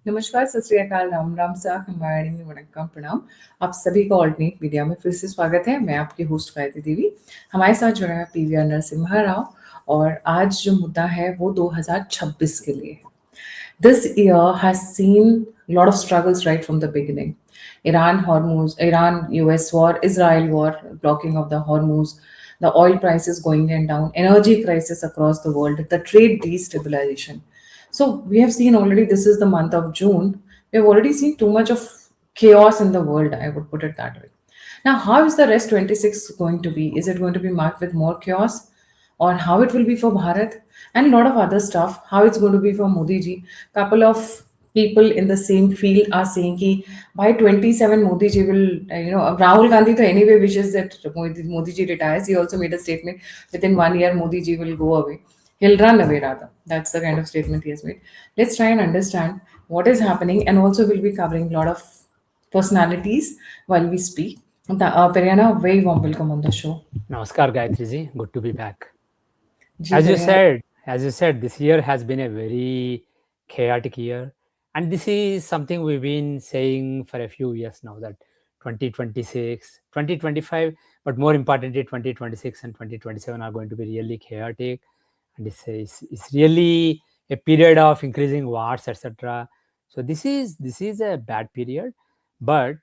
नमस्कार, सत श्री अकाल, राम राम सा, हमारी वणक्कम प्रणाम। आप सभी का ऑल्टरनेट मीडिया में फिर से स्वागत है। मैं आपकी होस्ट गायत्री देवी। हमारे साथ जुड़ा है पीवीआर नरसिम्हा राव और आज जो मुद्दा है वो 2026 के लिए है। This year has seen a lot of struggles right from the beginning. Iran-US war, Israel war, blocking of the Hormuz, the oil prices going down, energy crisis across the world, the trade destabilization. So we have seen already, this is the month of June. We have already seen too much of chaos in the world, I would put it that way. Now, how is the rest 26 going to be? Is it going to be marked with more chaos? Or how it will be for Bharat? And a lot of other stuff, how it's going to be for Modi ji. Couple of people in the same field are saying that by 27 Modi ji will, Rahul Gandhi to anyway wishes that Modi ji retires. He also made a statement within 1 year Modi ji will go away. He'll run away rather. That's the kind of statement he has made. Let's try and understand what is happening, and also we'll be covering a lot of personalities while we speak. Periana, very warm welcome on the show. Namaskar, Gayatri ji. Good to be back. Ji As you Periana. said, as you said, this year has been a very chaotic year, and this is something we've been saying for a few years now that 2026, 2025, but more importantly, 2026 and 2027 are going to be really chaotic, and it's really a period of increasing wars, etc. So this is a bad period, but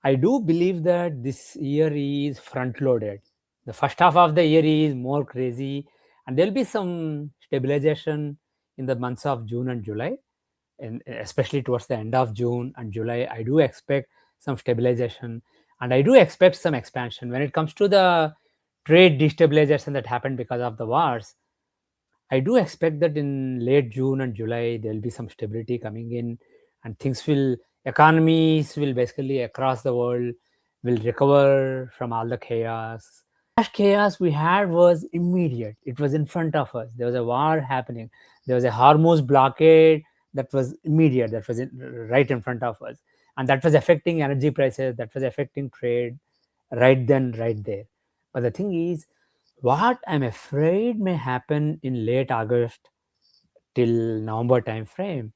I do believe that this year is front loaded. The first half of the year is more crazy, and there'll be some stabilization in the months of June and July, and especially towards the end of June and July. I do expect some stabilization, and I do expect some expansion. When it comes to the trade destabilization that happened because of the wars, I do expect that in late June and July there will be some stability coming in, and economies will basically across the world will recover from all the chaos. Last chaos we had was immediate. It was in front of us. There was a war happening. There was a Hormuz blockade that was immediate. That was right in front of us, and that was affecting energy prices. That was affecting trade right then, right there. But the thing is, what I'm afraid may happen in late August till November time frame,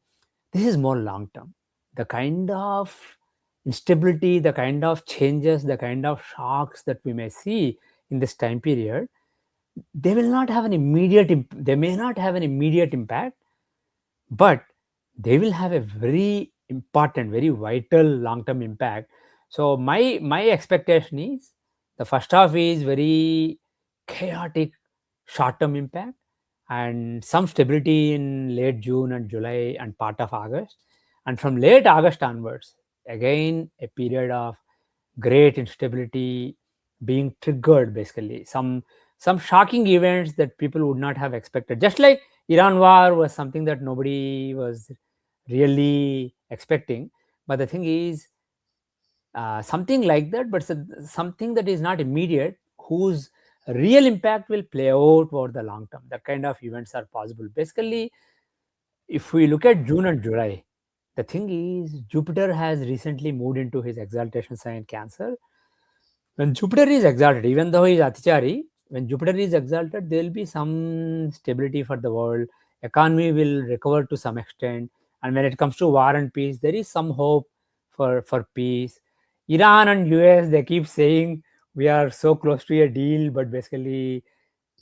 this is more long term. The kind of instability, the kind of changes, the kind of shocks that we may see in this time period, they will not have an immediate they may not have an immediate impact, but they will have a very important, very vital long term impact. So my expectation is the first half is very chaotic short term impact, and some stability in late June and July and part of August, and from late August onwards again a period of great instability being triggered, basically some shocking events that people would not have expected, just like Iran war was something that nobody was really expecting. But the thing is, something like that, but something that is not immediate, whose real impact will play out over the long term. That kind of events are possible. Basically, if we look at June and July, the thing is, Jupiter has recently moved into his exaltation sign Cancer. When Jupiter is exalted, even though he is Atichari, when Jupiter is exalted, there will be some stability for the world. Economy will recover to some extent. And when it comes to war and peace, there is some hope for peace. Iran and US, they keep saying we are so close to a deal, but basically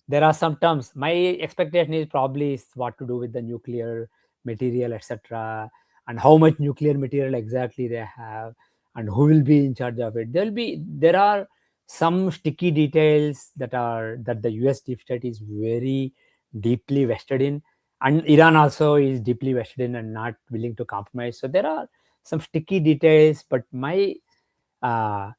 there are some terms. My expectation is probably is what to do with the nuclear material, etc., and how much nuclear material exactly they have, and who will be in charge of it. There are some sticky details that the US deep state is very deeply vested in, and Iran also is deeply vested in and not willing to compromise. So there are some sticky details, but uh,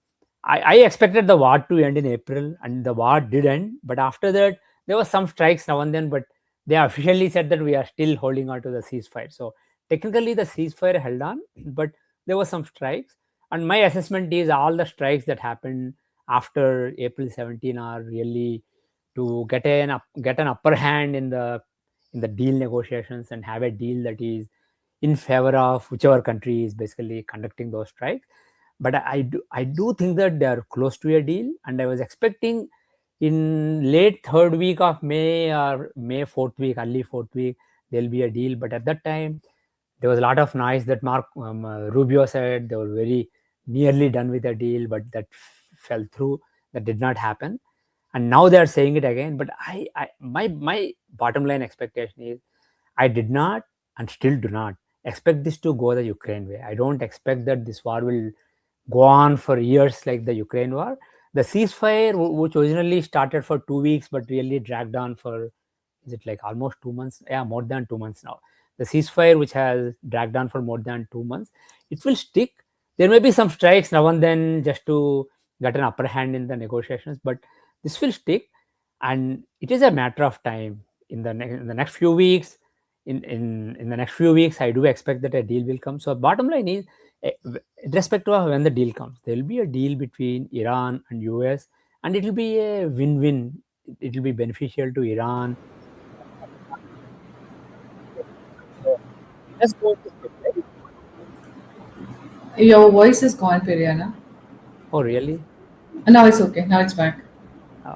I expected the war to end in April, and the war did end. But after that, there were some strikes now and then. But they officially said that we are still holding on to the ceasefire. So technically, the ceasefire held on, but there were some strikes. And my assessment is all the strikes that happened after April 17 are really to get an upper hand in the deal negotiations and have a deal that is in favor of whichever country is basically conducting those strikes. But I do think that they are close to a deal, and I was expecting in late third week of May or May fourth week, early fourth week, there'll be a deal. But at that time, there was a lot of noise that Mark Rubio said they were very nearly done with the deal, but that fell through. That did not happen, and now they are saying it again. But my bottom line expectation is, I did not and still do not expect this to go the Ukraine way. I don't expect that this war will go on for years like the Ukraine war. The ceasefire, which originally started for 2 weeks but really dragged on for, is it like almost 2 months? Yeah, more than 2 months now. The ceasefire, which has dragged on for more than 2 months, it will stick. There may be some strikes now and then just to get an upper hand in the negotiations, but this will stick, and it is a matter of time. In the next few weeks, in the next few weeks, I do expect that a deal will come. So bottom line is, irrespective of when the deal comes, there will be a deal between Iran and US, and it will be a win-win. It will be beneficial to Iran. So let's go to step, right? Your voice is gone, Piriana. Oh, really? Now it's okay. Now it's back. Uh,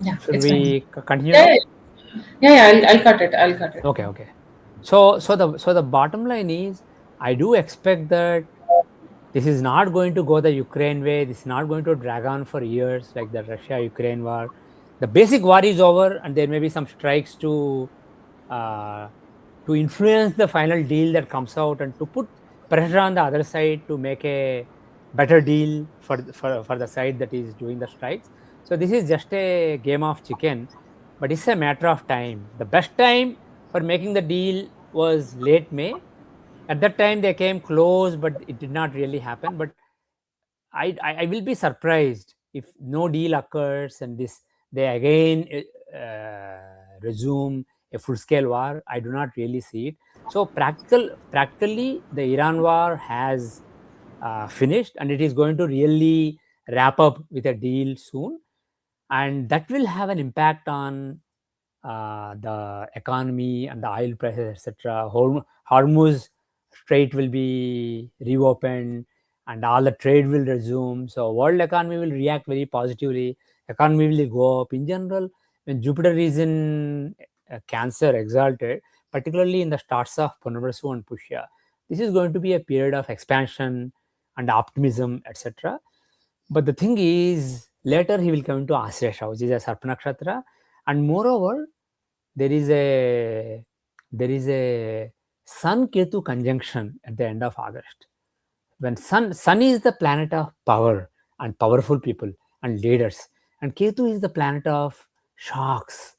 Yeah, should it's fine. we continue Yeah, yeah, now? yeah. I'll cut it. I'll cut it. Okay, okay. So the bottom line is, I do expect that this is not going to go the Ukraine way. This is not going to drag on for years like the Russia-Ukraine war. The basic war is over, and there may be some strikes uh, to influence the final deal that comes out, and to put pressure on the other side to make a better deal for the side that is doing the strikes. So this is just a game of chicken, but it's a matter of time. The best time for making the deal was late May. At that time they came close, but it did not really happen. But I will be surprised if no deal occurs and this they again resume a full scale war. I do not really see it. So practically, the Iran war has finished, and it is going to really wrap up with a deal soon, and that will have an impact on the economy and the oil prices, etc. Hormuz Strait will be reopened, and all the trade will resume. So world economy will react very positively. Economy will go up. In general, when Jupiter is in Cancer exalted, particularly in the starts of Punarvasu and Pushya, this is going to be a period of expansion and optimism, etc. But the thing is, later he will come into Asresha, which is a Sarpa Nakshatra, and moreover, there is a there is a Sun Ketu conjunction at the end of August. When Sun is the planet of power and powerful people and leaders, and Ketu is the planet of shocks,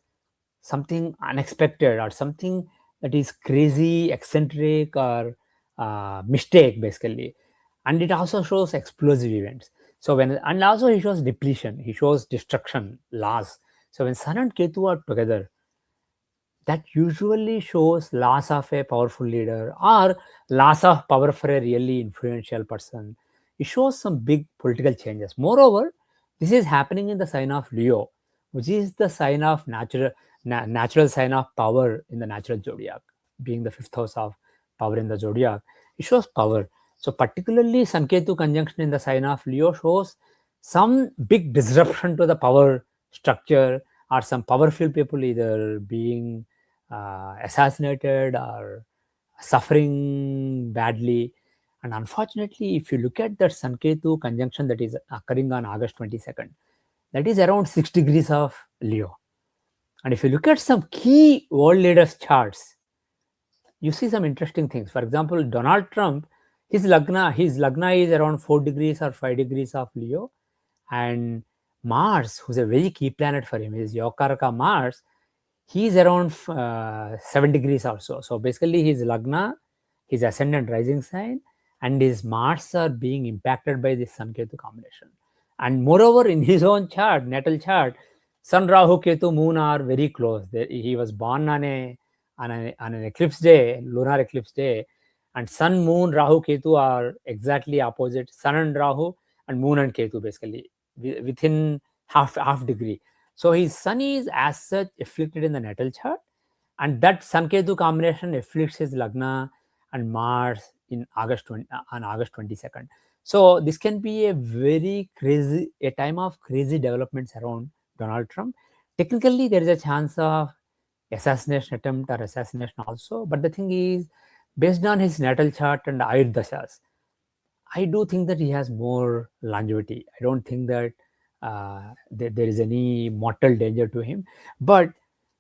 something unexpected or something that is crazy, eccentric, or mistake basically. And it also shows explosive events. So when and also he shows depletion, he shows destruction, loss. So when Sun and Ketu are together, that usually shows loss of a powerful leader or loss of power for a really influential person. It shows some big political changes. Moreover, this is happening in the sign of Leo, which is the sign of natural sign of power in the natural zodiac, being the fifth house of power in the zodiac. It shows power. So particularly Sanketu conjunction in the sign of Leo shows some big disruption to the power structure, or some powerful people either being assassinated or suffering badly. And unfortunately, if you look at that Sanketu conjunction that is occurring on August 22nd, that is around 6 degrees of Leo. And if you look at some key world leaders' charts, you see some interesting things. For example, Donald Trump, his lagna is around 4 degrees or 5 degrees of Leo. And Mars, who's a very key planet for him, is Yokaraka Mars, he's around 7 degrees or so. So basically, his lagna, his ascendant rising sign, and his Mars are being impacted by this Sun Ketu combination. And moreover, in his own chart, natal chart, Sun Rahu Ketu Moon are very close. He was born on an eclipse day, lunar eclipse day, and Sun, Moon, Rahu, Ketu are exactly opposite. Sun and Rahu, and Moon and Ketu basically within half degree. So his Sun is as such afflicted in the natal chart, and that Sun Ketu combination afflicts his Lagna and Mars in on August 22nd. So this can be a time of crazy developments around Donald Trump. Technically, there is a chance of assassination attempt or assassination also. But the thing is, based on his natal chart and Ayur Dashas, I do think that he has more longevity. I don't think that there is any mortal danger to him. But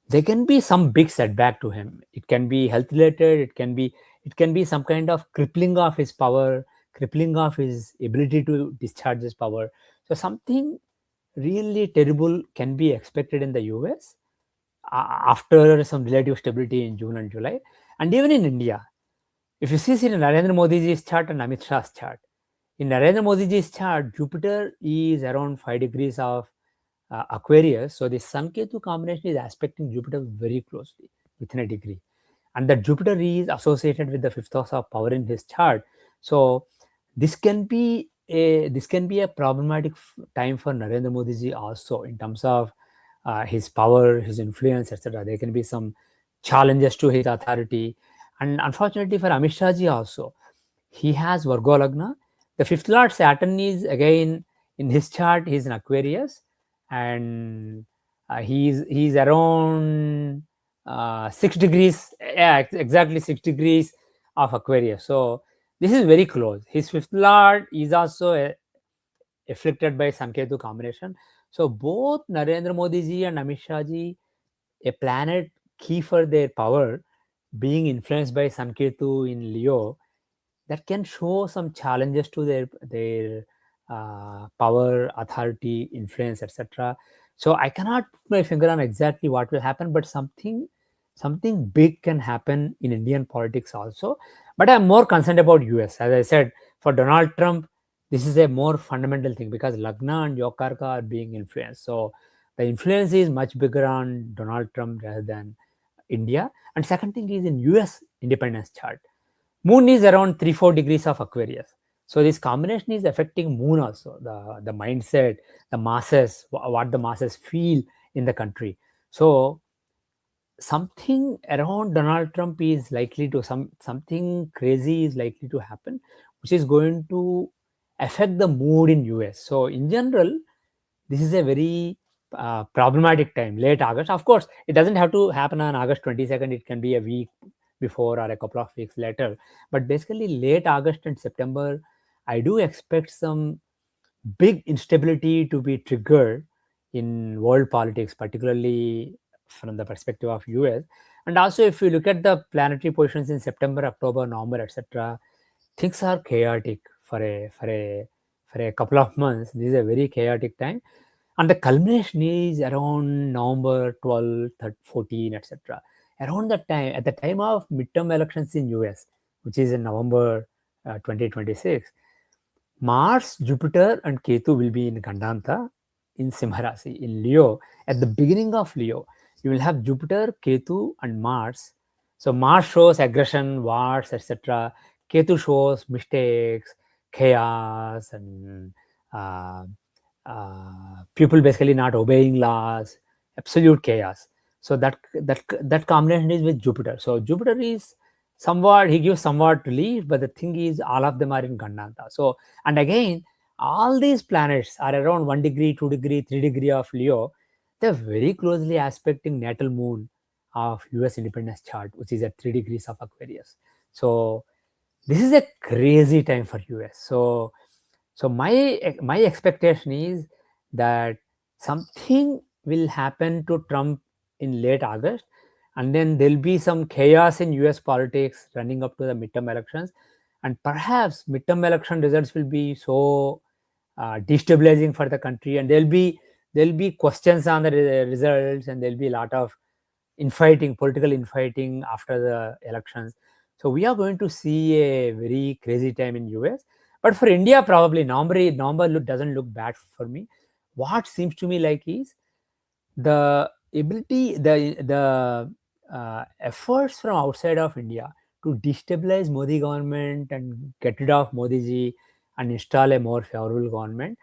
there can be some big setback to him. It can be health related. It can be some kind of crippling of his power, crippling of his ability to discharge his power. So something really terrible can be expected in the US after some relative stability in June and July, and even in India. If you see in Narendra Modi's chart and Amit Shah's chart, in Narendra Modi's chart, Jupiter is around 5 degrees of Aquarius. So the Sun Ketu combination is aspecting Jupiter very closely within a degree. And that Jupiter is associated with the fifth house of power in his chart. So this can be a problematic time for Narendra Modi ji also in terms of his power, his influence, etc. There can be some challenges to his authority. And unfortunately for Amit Shah ji also, he has Virgo Lagna. The fifth lord Saturn is again in his chart, he's in Aquarius, and he's around 6 degrees, yeah, exactly 6 degrees of Aquarius. So this is very close. His fifth lord is also afflicted by Sanketu combination. So both Narendra Modi ji and Amit Shah ji, a planet key for their power, being influenced by Sanketu in Leo, that can show some challenges to their power, authority, influence, etc. So I cannot put my finger on exactly what will happen, but something big can happen in Indian politics also. But I'm more concerned about US. As I said, for Donald Trump, this is a more fundamental thing because Lagna and Yokarka are being influenced. So the influence is much bigger on Donald Trump rather than India. And second thing is in US independence chart. Moon is around 3-4 degrees of Aquarius. So this combination is affecting Moon also, the mindset, the masses, what the masses feel in the country. So something around Donald Trump is likely to something crazy is likely to happen, which is going to affect the mood in US. So in general, this is a very problematic time, late August. Of course, it doesn't have to happen on August 22nd. It can be a week before or a couple of weeks later. But basically, late August and September, I do expect some big instability to be triggered in world politics, particularly from the perspective of US. And also, if you look at the planetary positions in September, October, November, etc., things are chaotic for a couple of months. This is a very chaotic time, and the culmination is around November 12, 13, 14, etc. Around that time, at the time of midterm elections in US, which is in November 2026, Mars, Jupiter, and Ketu will be in Gandanta in Simharasi, in Leo. At the beginning of Leo, you will have Jupiter, Ketu, and Mars. So Mars shows aggression, wars, etc. Ketu shows mistakes, chaos, and uh, people basically not obeying laws, absolute chaos. So that combination is with Jupiter. So Jupiter is somewhat, he gives somewhat relief, but the thing is all of them are in Gandanta. So, and again, all these planets are around 1 degree, 2 degree, 3 degree of Leo. They're very closely aspecting natal moon of US independence chart, which is at 3 degrees of Aquarius. So this is a crazy time for US. So my expectation is that something will happen to Trump in late August, and then there'll be some chaos in US politics running up to the midterm elections, and perhaps midterm election results will be so destabilizing for the country, and there'll be questions on the results, and there'll be a lot of infighting, political infighting after the elections. So we are going to see a very crazy time in US. But for India, probably November doesn't look bad for me. What seems to me like is the ability, the efforts from outside of India to destabilize Modi government and get rid of Modi ji and install a more favorable government,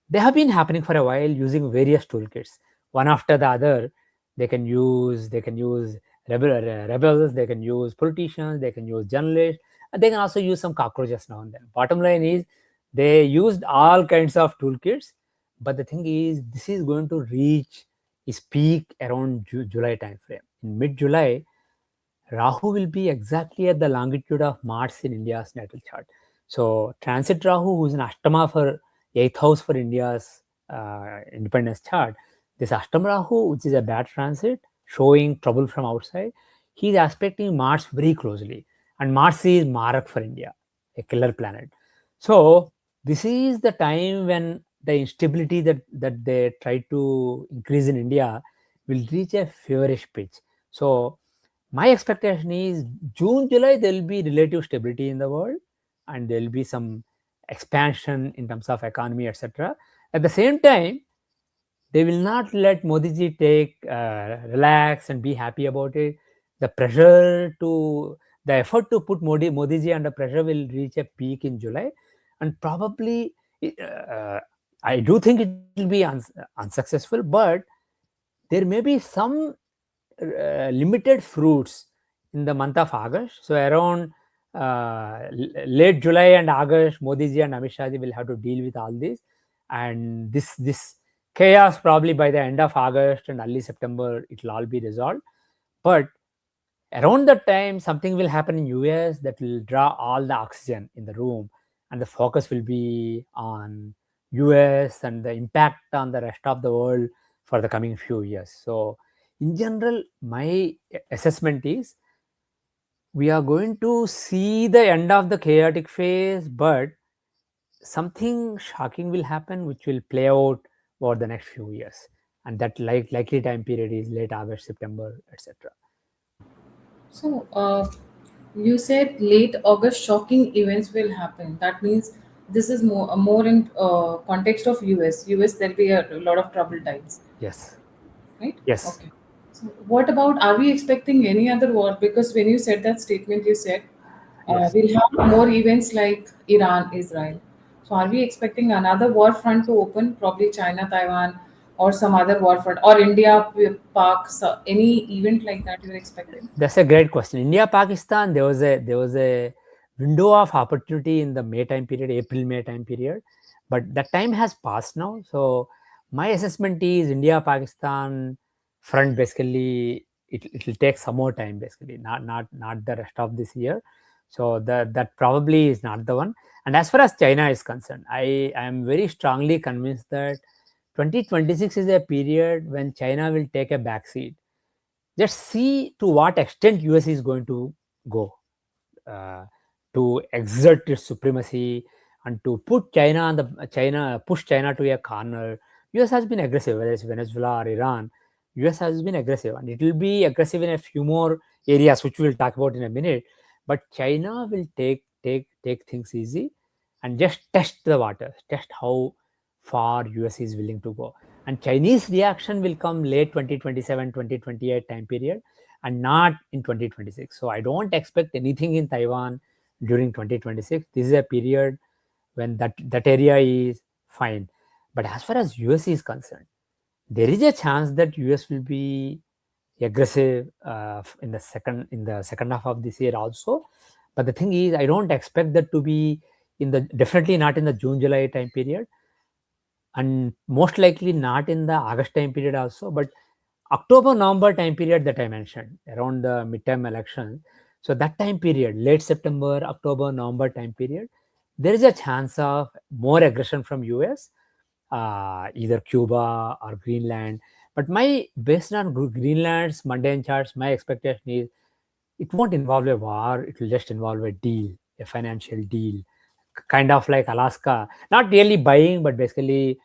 they have been happening for a while using various toolkits, one after the other. They can use rebels, they can use politicians, they can use journalists, and they can also use some cockroaches now and then. Bottom line is they used all kinds of toolkits, but the thing is this is going to reach its peak around July time frame. in mid-July, Rahu will be exactly at the longitude of Mars in India's natal chart. So transit Rahu, who's an Ashtama for 8th house for India's independence chart, this Ashtama Rahu, which is a bad transit, showing trouble from outside, he's aspecting Mars very closely. And Mars is Marak for India, a killer planet. So this is the time when the instability that they try to increase in India will reach a feverish pitch. So my expectation is June, July, there will be relative stability in the world and there will be some expansion in terms of economy, etc. At the same time, they will not let Modi ji take relax and be happy about it. The pressure to the effort to put Modi ji under pressure will reach a peak in July, and probably uh, I do think it will be unsuccessful, but there may be some limited fruits in the month of August. So around late July and August, Modi ji and Amit Shah ji will have to deal with all this, and this chaos probably by the end of August and early September it will all be resolved. But around that time, something will happen in US that will draw all the oxygen in the room, and the focus will be on US and the impact on the rest of the world for the coming few years. So in general, my assessment is we are going to see the end of the chaotic phase, but something shocking will happen which will play out over the next few years, and that likely time period is late August, September, etc. So, you said late August shocking events will happen. That means this is more in context of US. US, there'll be a lot of troubled times, Yes. right? Yes. Okay. So, what about, are we expecting any other war? Because when you said that statement, you said Yes. we'll have more events like Iran, Israel. So, are we expecting another war front to open? Probably China, Taiwan, or some other war front, or India, Pak, so any event like that you're expecting? That's a great question. India, Pakistan, there was a window of opportunity in the May time period, April May time period, but that time has passed now. So my assessment is India, Pakistan front basically it will take some more time basically, not the rest of this year. So that probably is not the one. And as far as China is concerned, I am very strongly convinced that 2026 is a period when China will take a backseat. Let's see to what extent US is going to go uh, to exert its supremacy and to put China on the China push China to a corner. US has been aggressive, whether it's Venezuela or Iran. US has been aggressive, and it will be aggressive in a few more areas, which we'll talk about in a minute. But China will take things easy and just test the waters, test how far US is willing to go. And Chinese reaction will come late 2027, 2028 time period, and not in 2026. So I don't expect anything in Taiwan during 2026. This is a period when that area is fine. But as far as US is concerned, there is a chance that US will be aggressive in the second half of this year also. But the thing is, I don't expect that to be definitely not in the June July time period, and most likely not in the August time period also, but October November time period that I mentioned around the midterm election. So that time period, late September, October, November time period, there is a chance of more aggression from US, either Cuba or Greenland. But my based on Greenland's mundane charts, my expectation is it won't involve a war. It will just involve a deal, a financial deal, kind of like Alaska. Not really buying, but basically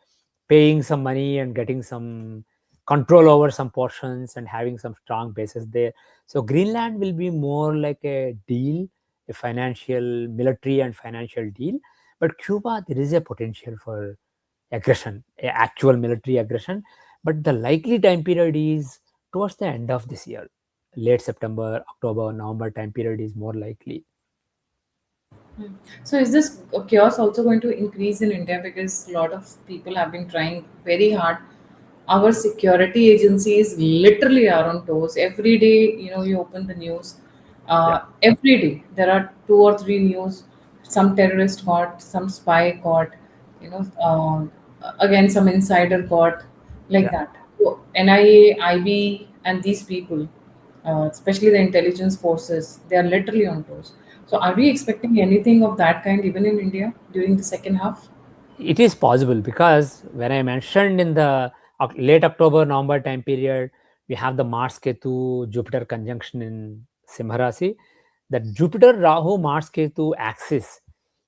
paying some money and getting some control over some portions and having some strong bases there. So Greenland will be more like a deal, a financial, military and financial deal. But Cuba, there is a potential for aggression, actual military aggression. But the likely time period is towards the end of this year, late September, October, November time period is more likely. So is this chaos also going to increase in India, because a lot of people have been trying very hard? Our security agencies literally are on toes. Every day, you open the news. Yeah, Every day there are two or three news. Some terrorist caught, some spy caught. Again some insider caught, like yeah, that. So NIA, IB, and these people. especially the intelligence forces. They are literally on toes. So, are we expecting anything of that kind even in India during the second half? It is possible because when I mentioned in the late October, November time period, we have the Mars Ketu Jupiter conjunction in Simha Rasi. That Jupiter Rahu Mars Ketu axis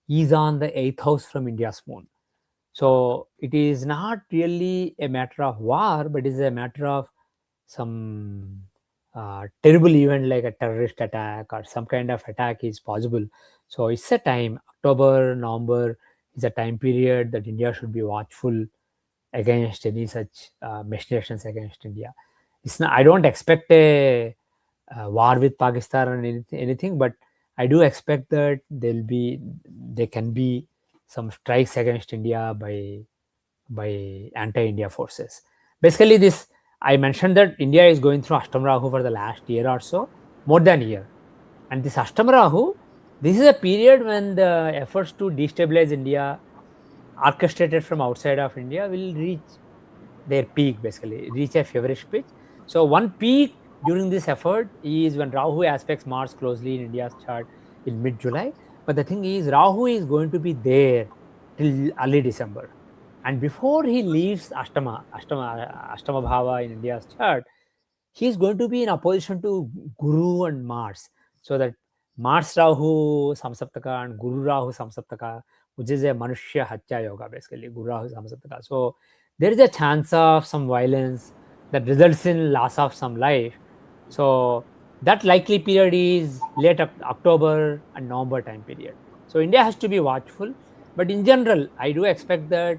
is on the 8th house from India's moon. So it is not really a matter of war, but it is a matter of some terrible event like a terrorist attack or some kind of attack is possible. So it's a time, October, November is a time period that India should be watchful against any such machinations against India. It's not, I don't expect a war with Pakistan or anything, but I do expect that there can be some strikes against India by anti-India forces. Basically, this I mentioned that India is going through Ashtam Rahu for the last year or so, more than a year. And this Ashtam Rahu, this is a period when the efforts to destabilize India, orchestrated from outside of India, will reach their peak, basically, reach a feverish pitch. So, one peak during this effort is when Rahu aspects Mars closely in India's chart in mid July. But the thing is, Rahu is going to be there till early December. And before he leaves Ashtama Bhava in India's chart, he is going to be in opposition to Guru and Mars. So that Mars Rahu Samsaptaka and Guru Rahu Samsaptaka, which is a Manushya Hatya Yoga, basically, Guru Rahu Samsaptaka. So there is a chance of some violence that results in loss of some life. So that likely period is late October and November time period. So India has to be watchful. But in general, I do expect that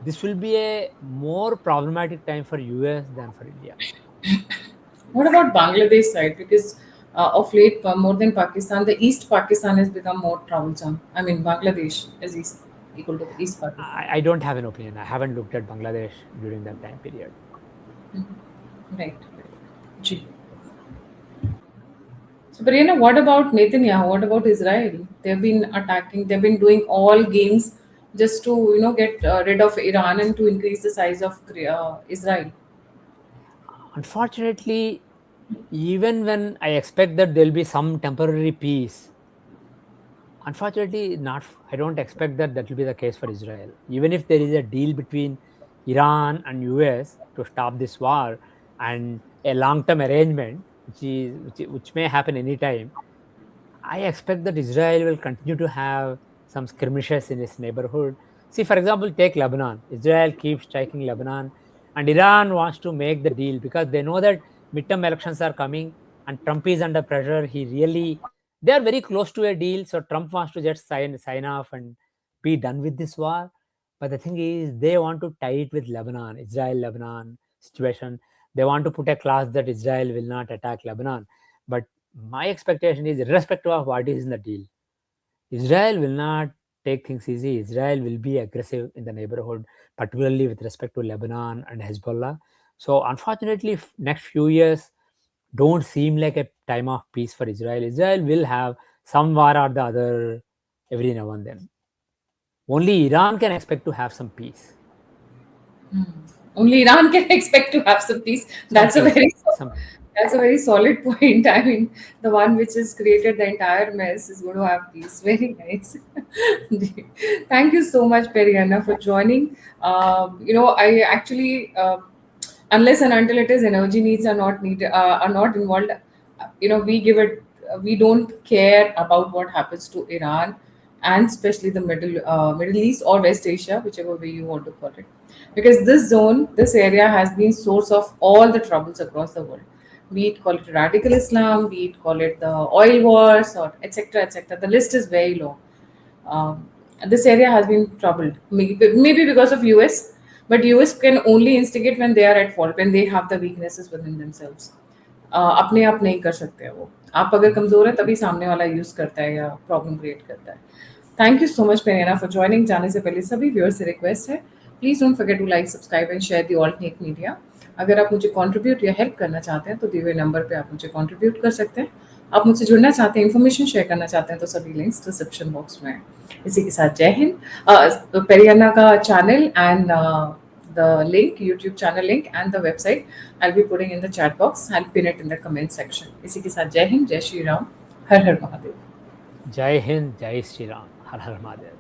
this will be a more problematic time for US than for India. What about Bangladesh side? Because of late, more than Pakistan, the East Pakistan has become more troublesome. I mean, Bangladesh is east, equal to East Pakistan. I don't have an opinion. I haven't looked at Bangladesh during that time period. Right. Gee. So, Brianna, what about Netanyahu? What about Israel? They've been attacking. They've been doing all games just to get rid of Iran and to increase the size of Israel. Unfortunately, even when I expect that there'll be some temporary peace, unfortunately, not. I don't expect that will be the case for Israel. Even if there is a deal between Iran and US to stop this war and a long-term arrangement, which may happen anytime, I expect that Israel will continue to have some skirmishes in its neighborhood. See, for example, take Lebanon. Israel keeps striking Lebanon, and Iran wants to make the deal because they know that midterm elections are coming and Trump is under pressure. They are very close to a deal, so Trump wants to just sign off and be done with this war. But the thing is, they want to tie it with Lebanon, Israel-Lebanon situation. They want to put a clause that Israel will not attack Lebanon. But my expectation is, irrespective of what is in the deal, Israel will not take things easy. Israel will be aggressive in the neighborhood, particularly with respect to Lebanon and Hezbollah. So, unfortunately, next few years don't seem like a time of peace for Israel. Israel will have some war or the other every now and then. Only Iran can expect to have some peace. Only Iran can expect to have some peace. Some That's a peace. very Some that's a very solid point. I mean, the one which has created the entire mess is going to have peace. Very nice. Thank you so much, Periana, for joining. I actually, unless and until it is energy needs are not needed, are not involved, we give it. We don't care about what happens to Iran, and especially the Middle East or West Asia, whichever way you want to call it, because this zone, this area has been source of all the troubles across the world. Be it call it radical Islam, be it call it the oil wars, or etc. etc. The list is very long. This area has been troubled, maybe because of US, but US can only instigate when they are at fault, when they have the weaknesses within themselves. अपने आप नहीं कर सकते हैं वो. आप अगर कमजोर है तभी सामने वाला यूज करता है या प्रॉब्लम क्रिएट करता है. थैंक यू सो मच पेरेना फॉर ज्वाइनिंग. जाने से पहले सभी व्यूअर्स से रिक्वेस्ट है, please don't forget to like, subscribe and share the alternate media. अगर आप मुझे कंट्रीब्यूट या हेल्प करना चाहते हैं तो दिए हुए नंबर पे आप मुझे कंट्रीब्यूट कर सकते हैं. आप मुझसे जुड़ना चाहते हैं, इन्फॉर्मेशन शेयर करना चाहते हैं तो सभी लिंक्स डिस्क्रिप्शन बॉक्स में है. इसी के साथ जय हिंद. पेरियाना का channel and the link, YouTube channel link and the website, I'll be putting in the chat box. I'll pin it in the comment section. इसी के साथ जय हिंद, जय श्री राम, हर हर Mahadev. Jai Hind, Jai Shri Ram, Har Har Mahadev.